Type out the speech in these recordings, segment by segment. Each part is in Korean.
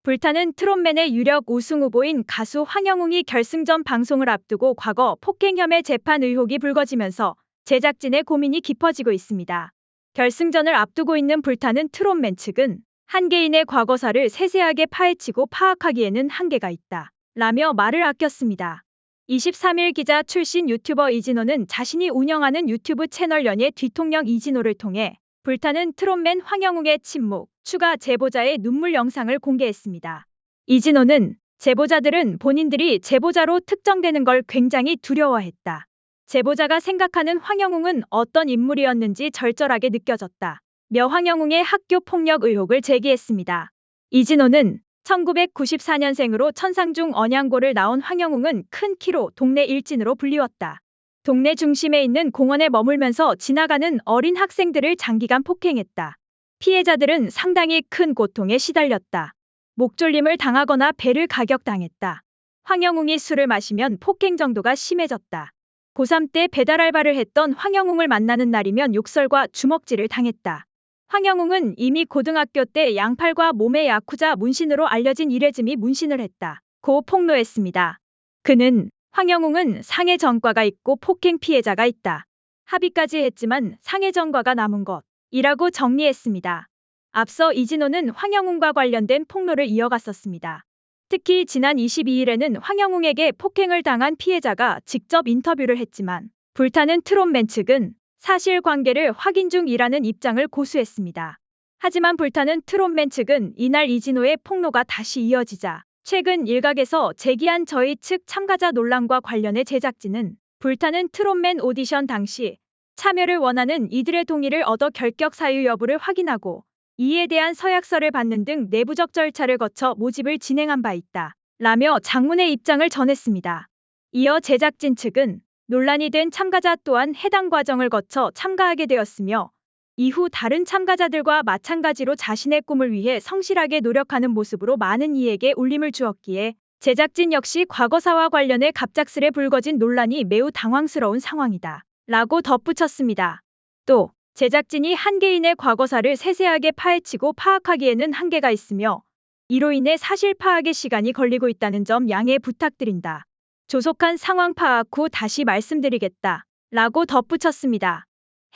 불타는 트롯맨의 유력 우승 후보인 가수 황영웅이 결승전 방송을 앞두고 과거 폭행 혐의 재판 의혹이 불거지면서 제작진의 고민이 깊어지고 있습니다. 결승전을 앞두고 있는 불타는 트롯맨 측은 한 개인의 과거사를 세세하게 파헤치고 파악하기에는 한계가 있다 라며 말을 아꼈습니다. 23일 기자 출신 유튜버 이진호는 자신이 운영하는 유튜브 채널 연예 뒤통령 이진호를 통해 불타는 트롯맨 황영웅의 침묵, 추가 제보자의 눈물 영상을 공개했습니다. 이진호는 제보자들은 본인들이 제보자로 특정되는 걸 굉장히 두려워했다. 제보자가 생각하는 황영웅은 어떤 인물이었는지 절절하게 느껴졌다. 며 황영웅의 학교 폭력 의혹을 제기했습니다. 이진호는 1994년생으로 천상중 언양고를 나온 황영웅은 큰 키로 동네 일진으로 불리웠다. 동네 중심에 있는 공원에 머물면서 지나가는 어린 학생들을 장기간 폭행했다. 피해자들은 상당히 큰 고통에 시달렸다. 목졸림을 당하거나 배를 가격당했다. 황영웅이 술을 마시면 폭행 정도가 심해졌다. 고3 때 배달 알바를 했던 황영웅을 만나는 날이면 욕설과 주먹질을 당했다. 황영웅은 이미 고등학교 때 양팔과 몸에 야쿠자 문신으로 알려진 이레즈미 문신을 했다. 고 폭로했습니다. 그는 황영웅은 상해 전과가 있고 폭행 피해자가 있다. 합의까지 했지만 상해 전과가 남은 것이라고 정리했습니다. 앞서 이진호는 황영웅과 관련된 폭로를 이어갔었습니다. 특히 지난 22일에는 황영웅에게 폭행을 당한 피해자가 직접 인터뷰를 했지만 불타는 트롯맨 측은 사실관계를 확인 중이라는 입장을 고수했습니다. 하지만 불타는 트롯맨 측은 이날 이진호의 폭로가 다시 이어지자 최근 일각에서 제기한 저희 측 참가자 논란과 관련해 제작진은 불타는 트롯맨 오디션 당시 참여를 원하는 이들의 동의를 얻어 결격 사유 여부를 확인하고 이에 대한 서약서를 받는 등 내부적 절차를 거쳐 모집을 진행한 바 있다 라며 장문의 입장을 전했습니다. 이어 제작진 측은 논란이 된 참가자 또한 해당 과정을 거쳐 참가하게 되었으며 이후 다른 참가자들과 마찬가지로 자신의 꿈을 위해 성실하게 노력하는 모습으로 많은 이에게 울림을 주었기에 제작진 역시 과거사와 관련해 갑작스레 불거진 논란이 매우 당황스러운 상황이다 라고 덧붙였습니다. 또 제작진이 한 개인의 과거사를 세세하게 파헤치고 파악하기에는 한계가 있으며 이로 인해 사실 파악에 시간이 걸리고 있다는 점 양해 부탁드린다. 조속한 상황 파악 후 다시 말씀드리겠다 라고 덧붙였습니다.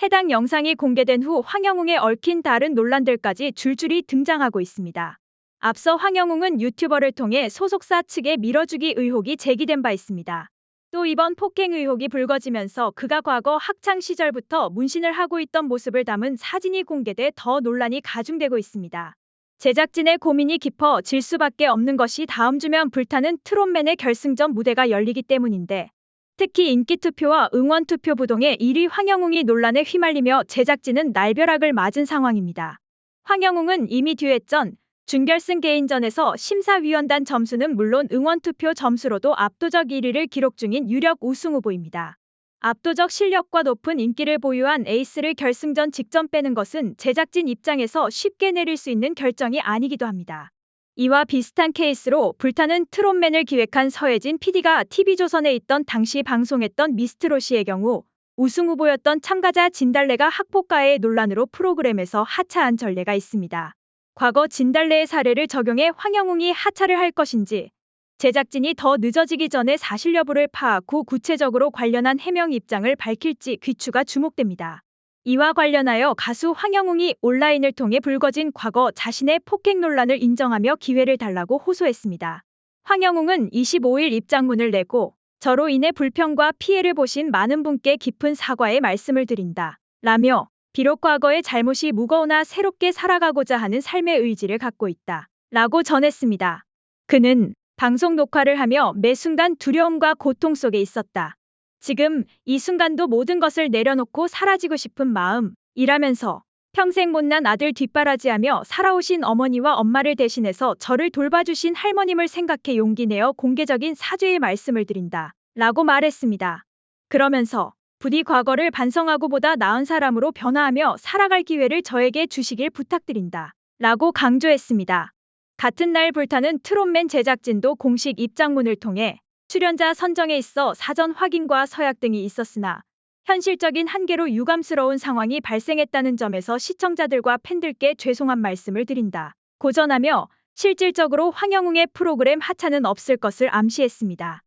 해당 영상이 공개된 후 황영웅에 얽힌 다른 논란들까지 줄줄이 등장하고 있습니다. 앞서 황영웅은 유튜버를 통해 소속사 측에 밀어주기 의혹이 제기된 바 있습니다. 또 이번 폭행 의혹이 불거지면서 그가 과거 학창 시절부터 문신을 하고 있던 모습을 담은 사진이 공개돼 더 논란이 가중되고 있습니다. 제작진의 고민이 깊어질 수밖에 없는 것이 다음 주면 불타는 트롯맨의 결승전 무대가 열리기 때문인데 특히 인기투표와 응원투표 부동의 1위 황영웅이 논란에 휘말리며 제작진은 날벼락을 맞은 상황입니다. 황영웅은 이미 듀엣전, 준결승 개인전에서 심사위원단 점수는 물론 응원투표 점수로도 압도적 1위를 기록 중인 유력 우승 후보입니다. 압도적 실력과 높은 인기를 보유한 에이스를 결승전 직전 빼는 것은 제작진 입장에서 쉽게 내릴 수 있는 결정이 아니기도 합니다. 이와 비슷한 케이스로 불타는 트롯맨을 기획한 서혜진 PD가 TV조선에 있던 당시 방송했던 미스트롯이의 경우 우승 후보였던 참가자 진달래가 학폭가해의 논란으로 프로그램에서 하차한 전례가 있습니다. 과거 진달래의 사례를 적용해 황영웅이 하차를 할 것인지 제작진이 더 늦어지기 전에 사실 여부를 파악 후 구체적으로 관련한 해명 입장을 밝힐지 귀추가 주목됩니다. 이와 관련하여 가수 황영웅이 온라인을 통해 불거진 과거 자신의 폭행 논란을 인정하며 기회를 달라고 호소했습니다. 황영웅은 25일 입장문을 내고 저로 인해 불평과 피해를 보신 많은 분께 깊은 사과의 말씀을 드린다 라며 비록 과거의 잘못이 무거우나 새롭게 살아가고자 하는 삶의 의지를 갖고 있다 라고 전했습니다. 그는 방송 녹화를 하며 매 순간 두려움과 고통 속에 있었다. 지금 이 순간도 모든 것을 내려놓고 사라지고 싶은 마음이라면서 평생 못난 아들 뒷바라지하며 살아오신 어머니와 엄마를 대신해서 저를 돌봐주신 할머님을 생각해 용기 내어 공개적인 사죄의 말씀을 드린다 라고 말했습니다. 그러면서 부디 과거를 반성하고 보다 나은 사람으로 변화하며 살아갈 기회를 저에게 주시길 부탁드린다 라고 강조했습니다. 같은 날 불타는 트롯맨 제작진도 공식 입장문을 통해 출연자 선정에 있어 사전 확인과 서약 등이 있었으나 현실적인 한계로 유감스러운 상황이 발생했다는 점에서 시청자들과 팬들께 죄송한 말씀을 드린다 고 전하며 실질적으로 황영웅의 프로그램 하차는 없을 것을 암시했습니다.